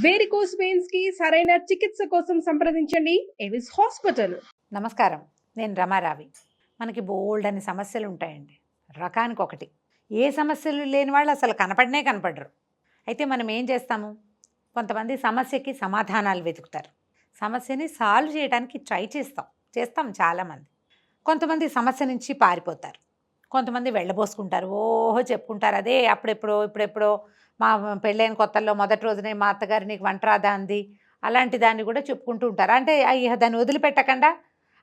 Varicose veins కి సరైన చికిత్స కోసం సంప్రదించండి ఎవిస్ హాస్పిటల్. నమస్కారం, నేను రమారావి. మనకి బోల్డ్ అని సమస్యలు ఉంటాయండి, రకానికి ఒకటి. ఏ సమస్యలు లేని వాళ్ళు అసలు కనపడరు. అయితే మనం ఏం చేస్తాము, కొంతమంది సమస్యకి సమాధానాలు వెతుకుతారు, సమస్యని సాల్వ్ చేయడానికి ట్రై చేస్తాం చాలామంది. కొంతమంది సమస్య నుంచి పారిపోతారు, కొంతమంది వెళ్ళబోసుకుంటారు, ఓహో చెప్పుకుంటారు. అదే ఇప్పుడెప్పుడో మా పెళ్ళైన కొత్తల్లో మొదటి రోజునే మా అత్తగారు నీకు వంట రాదా అంది, అలాంటి దాన్ని కూడా చెప్పుకుంటూ ఉంటారు. అంటే అయ్యా దాన్ని వదిలిపెట్టకుండా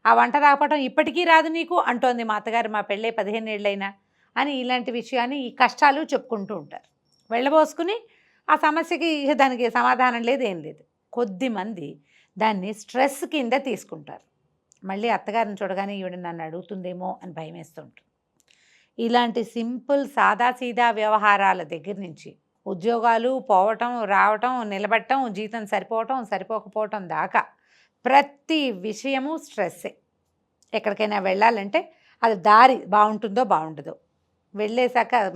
ఆ వంట రాకపోవడం ఇప్పటికీ రాదు నీకు అంటోంది మా అత్తగారు, మా పెళ్ళై 15 ఏళ్ళైనా అని ఇలాంటి విషయాన్ని ఈ కష్టాలు చెప్పుకుంటూ ఉంటారు. వెళ్ళబోసుకుని ఆ సమస్యకి దానికి సమాధానం లేదు, ఏం లేదు. కొద్దిమంది దాన్ని స్ట్రెస్ కింద తీసుకుంటారు. మళ్ళీ అత్తగారిని చూడగానే ఈవిడ నన్ను అడుగుతుందేమో అని భయం వేస్తుంటారు. ఇలాంటి సింపుల్ సాదాసీదా వ్యవహారాల దగ్గర నుంచి ఉద్యోగాలు పోవటం, రావటం, నిలబడటం, జీతం సరిపోకపోవటం దాకా ప్రతి విషయము స్ట్రెస్సే. ఎక్కడికైనా వెళ్ళాలంటే అది దారి బాగుండదో,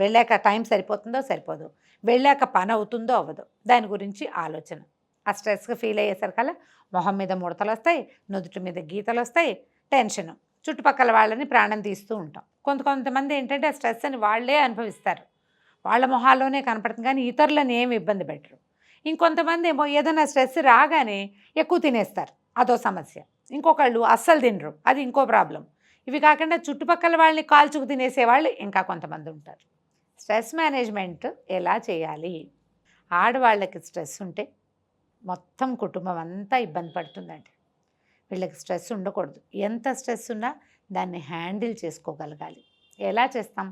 వెళ్ళాక టైం సరిపోదు, వెళ్ళాక పని అవుతుందో అవ్వదు, దాని గురించి ఆలోచన. ఆ స్ట్రెస్గా ఫీల్ అయ్యేసరికల్లా మొహం మీద ముడతలు వస్తాయి, నుదుటి మీద గీతలు వస్తాయి, టెన్షను, చుట్టుపక్కల వాళ్ళని ప్రాణం తీస్తూ ఉంటాం. కొంతమంది ఏంటంటే ఆ స్ట్రెస్ అని వాళ్ళే అనుభవిస్తారు, వాళ్ళ మొహాల్లోనే కనపడుతుంది, కానీ ఇతరులను ఏమి ఇబ్బంది పెట్టరు. ఇంకొంతమంది ఏమో ఏదైనా స్ట్రెస్ రాగానే ఎక్కువ తినేస్తారు, అదో సమస్య. ఇంకొకళ్ళు అస్సలు తినరు, అది ఇంకో ప్రాబ్లం. ఇవి కాకుండా చుట్టుపక్కల వాళ్ళని కాల్చుకు తినేసేవాళ్ళు ఇంకా కొంతమంది ఉంటారు. స్ట్రెస్ మేనేజ్మెంట్ ఎలా చేయాలి? ఆడవాళ్ళకి స్ట్రెస్ ఉంటే మొత్తం కుటుంబం అంతా ఇబ్బంది పడుతుందండి. వీళ్ళకి స్ట్రెస్ ఉండకూడదు. ఎంత స్ట్రెస్ ఉన్నా దాన్ని హ్యాండిల్ చేసుకోగలగాలి. ఎలా చేస్తాం?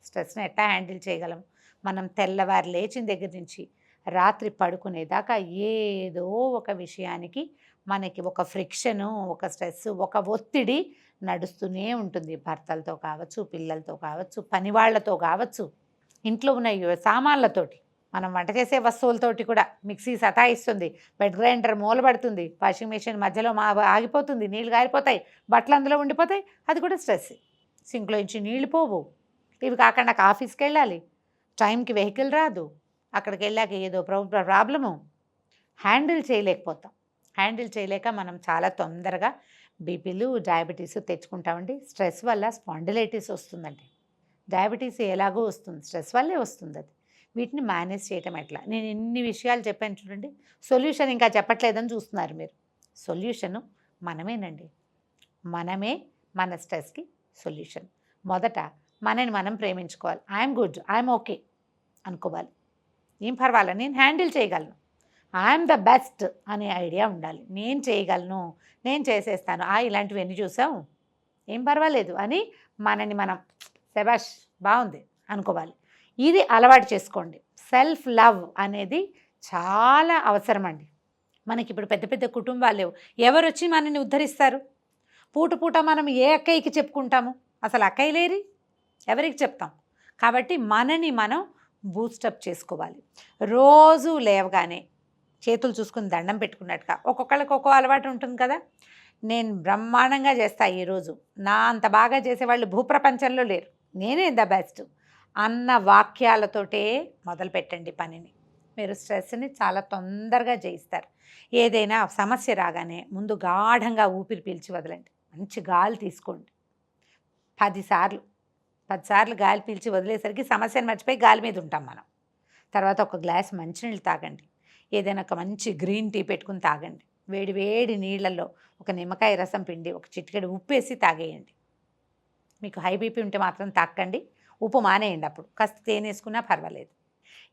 స్ట్రెస్ని ఎట్లా హ్యాండిల్ చేయగలం? మనం తెల్లవారు లేచిన దగ్గర నుంచి రాత్రి పడుకునేదాకా ఏదో ఒక విషయానికి మనకి ఒక ఫ్రిక్షను, ఒక స్ట్రెస్, ఒక ఒత్తిడి నడుస్తూనే ఉంటుంది. భర్తలతో కావచ్చు, పిల్లలతో కావచ్చు, పనివాళ్లతో కావచ్చు, ఇంట్లో ఉన్న సామాన్లతోటి, మనం వంట చేసే వస్తువులతోటి కూడా. మిక్సీ సతాయిస్తుంది, బెడ్ గ్రైండర్ మూలబడుతుంది, వాషింగ్ మెషిన్ మధ్యలో ఆగిపోతుంది, నీళ్ళు గారిపోతాయి, బట్టలు అందులో ఉండిపోతాయి, అది కూడా స్ట్రెస్. సింక్లో నుంచి నీళ్ళు పోవు. ఇవి కాకుండా ఆఫీస్కి వెళ్ళాలి, టైంకి వెహికల్ రాదు, అక్కడికి వెళ్ళాక ఏదో ప్రాబ్లము, హ్యాండిల్ చేయలేక మనం చాలా తొందరగా బీపీలు, డయాబెటీస్ తెచ్చుకుంటామండి. స్ట్రెస్ వల్ల స్పాండిలైటిస్ వస్తుందండి. డయాబెటీస్ ఎలాగో వస్తుంది, స్ట్రెస్ వల్లే వస్తుంది. అది వీటిని మేనేజ్ చేయటం ఎట్లా? నేను ఇన్ని విషయాలు చెప్పాను చూడండి. సొల్యూషన్ ఇంకా చెప్పట్లేదని చూస్తున్నారు మీరు. సొల్యూషను మనమేనండి. మనమే మన స్ట్రెస్కి సొల్యూషన్. మొదట మనని మనం ప్రేమించుకోవాలి. ఐఎమ్ గుడ్, ఐఎమ్ ఓకే అనుకోవాలి. ఏం పర్వాలేదు, నేను హ్యాండిల్ చేయగలను, ఐఎమ్ ద బెస్ట్ అనే ఐడియా ఉండాలి. నేను చేయగలను, నేను చేసేస్తాను, ఇలాంటివన్నీ చూసాము, ఏం పర్వాలేదు అని మనని మనం శబాష్ బాగుంది అనుకోవాలి. ఇది అలవాటు చేసుకోండి. సెల్ఫ్ లవ్ అనేది చాలా అవసరం అండి. మనకి ఇప్పుడు పెద్ద పెద్ద కుటుంబాలు లేవు, ఎవరు వచ్చి మనని ఉద్ధరిస్తారు? పూట మనం ఏ అక్కయ్యకి చెప్పుకుంటాము? అసలు అక్కయ్య లేరి, ఎవరికి చెప్తాం? కాబట్టి మనని మనం బూస్టప్ చేసుకోవాలి. రోజు లేవగానే చేతులు చూసుకుని దండం పెట్టుకున్నట్టుగా, ఒక్కొక్కళ్ళకి ఒక్కో అలవాటు ఉంటుంది కదా. నేను బ్రహ్మాండంగా చేస్తా ఈరోజు, నా అంత బాగా చేసేవాళ్ళు భూప్రపంచంలో లేరు, నేనే ద బెస్ట్ అన్న వాక్యాలతోటే మొదలు పెట్టండి పనిని. మీరు స్ట్రెస్ని చాలా తొందరగా జయిస్తారు. ఏదైనా సమస్య రాగానే ముందు గాఢంగా ఊపిరి పీల్చి వదలండి. మంచి గాలి తీసుకోండి. 10 సార్లు గాలి పీల్చి వదిలేసరికి సమస్యను మర్చిపోయి గాలి మీద ఉంటాం మనం. తర్వాత ఒక గ్లాస్ మంచినీళ్ళు తాగండి. ఏదైనా ఒక మంచి గ్రీన్ టీ పెట్టుకుని తాగండి. వేడి నీళ్ళల్లో ఒక నిమ్మకాయ రసం పిండి, ఒక చిటికెడు ఉప్పు వేసి తాగేయండి. మీకు హై బీపీ ఉంటే మాత్రం తాకండి, ఉప్పు మానేయండి. అప్పుడు కాస్త తేనేసుకున్నా పర్వాలేదు.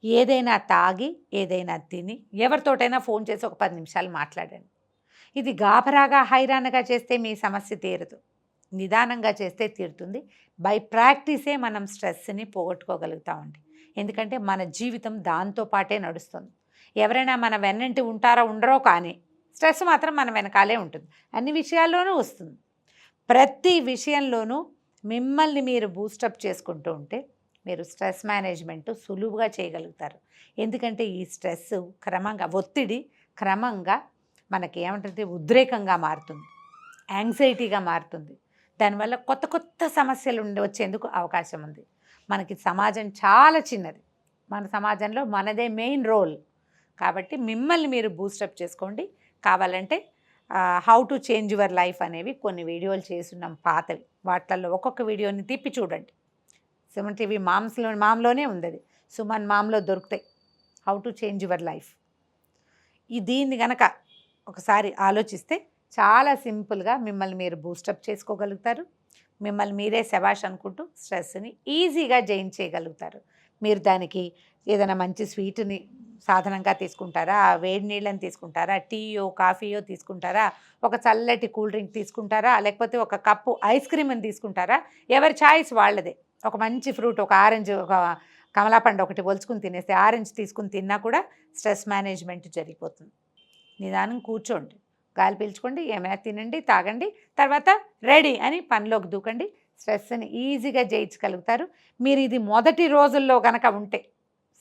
ఏదైనా తాగి, ఏదైనా తిని, ఎవరితోటైనా ఫోన్ చేసి ఒక 10 నిమిషాలు మాట్లాడండి. ఇది గాభరాగా హైరాణగా చేస్తే మీ సమస్య తీరదు, నిదానంగా చేస్తే తీరుతుంది. బై ప్రాక్టీసే మనం స్ట్రెస్ని పోగొట్టుకోగలుగుతామండి. ఎందుకంటే మన జీవితం దాంతో పాటే నడుస్తుంది. ఎవరైనా మన వెన్నంటి ఉంటారో ఉండరో, కానీ స్ట్రెస్ మాత్రం మన వెనకాలే ఉంటుంది. అన్ని విషయాల్లోనూ వస్తుంది. ప్రతి విషయంలోనూ మిమ్మల్ని మీరు బూస్టప్ చేసుకుంటూ ఉంటే మీరు స్ట్రెస్ మేనేజ్మెంట్ సులువుగా చేయగలుగుతారు. ఎందుకంటే ఈ స్ట్రెస్ ఒత్తిడి క్రమంగా మనకి ఏమంటుంది, ఉద్రేకంగా మారుతుంది, యాంగ్జైటీగా మారుతుంది. దానివల్ల కొత్త సమస్యలు వచ్చేందుకు అవకాశం ఉంది. మనకి సమాజం చాలా చిన్నది, మన సమాజంలో మనదే మెయిన్ రోల్. కాబట్టి మిమ్మల్ని మీరు బూస్టప్ చేసుకోండి. కావాలంటే how to change your life అనేవి కొన్ని వీడియోలు చేస్తున్నాం పాతవి. వాటిల్లో ఒక్కొక్క వీడియోని తిప్పి చూడండి. సుమన్ టీవీ మామ్లోనే ఉంది అది. సుమన్ మామ్లో దొరుకుతాయి how to change your life. దీన్ని కనుక ఒకసారి ఆలోచిస్తే చాలా సింపుల్గా మిమ్మల్ని మీరు బూస్టప్ చేసుకోగలుగుతారు. మిమ్మల్ని మీరే శబాష్ అనుకుంటూ స్ట్రెస్ని ఈజీగా జయించేయగలుగుతారు. మీరు దానికి ఏదైనా మంచి స్వీట్ని సాధనంగా తీసుకుంటారా, వేడి నీళ్ళని తీసుకుంటారా, టీయో కాఫీయో తీసుకుంటారా, ఒక చల్లటి కూల్ డ్రింక్ తీసుకుంటారా, లేకపోతే ఒక కప్పు ఐస్ క్రీమ్ని తీసుకుంటారా, ఎవరి ఛాయిస్ వాళ్ళదే. ఒక మంచి ఫ్రూట్, ఒక ఆరెంజ్, ఒక కమలాపండు ఒకటి ఒలుచుకుని తినేస్తే, ఆరెంజ్ తీసుకుని తిన్నా కూడా స్ట్రెస్ మేనేజ్మెంట్ జరిగిపోతుంది. నిదానం కూర్చోండి, గాలి పీల్చుకోండి, ఏమైనా తినండి, తాగండి, తర్వాత రెడీ అని పనిలోకి దూకండి. స్ట్రెస్ని ఈజీగా జయించగలుగుతారు. మీరు ఇది మొదటి రోజుల్లో కనుక ఉంటే,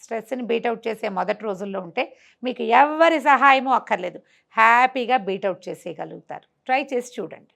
స్ట్రెస్ని బీటౌట్ చేసే మొదటి రోజుల్లో ఉంటే మీకు ఎవరి సహాయమూ అక్కర్లేదు, హ్యాపీగా బీటౌట్ చేసేయగలుగుతారు. ట్రై చేసి చూడండి.